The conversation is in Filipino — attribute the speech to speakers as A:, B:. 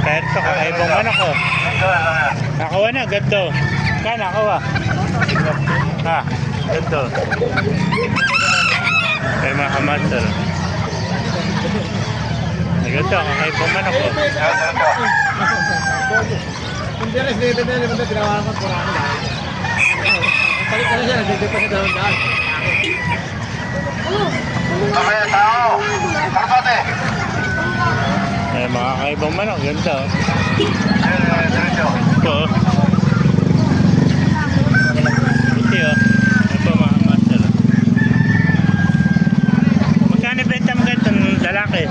A: Perto, kakaibang manok oh. Nakawa na, ganito. Kaya nakawa. Ha, ganito. Ay mga kamaster. Ganito, kakaibang manok oh.
B: Kung di rin, dito na naman na ginawa ko kurang lang. Balik ka na siya, dito pa sa daon-daon.
C: Kamay tao! Karpate!
A: Ay mga kakaibang manok, ganito.
C: Diretso.
A: Ito oh. Ito oh. Ito mga kamaster. Magkano benta mo ganito ng lalaki?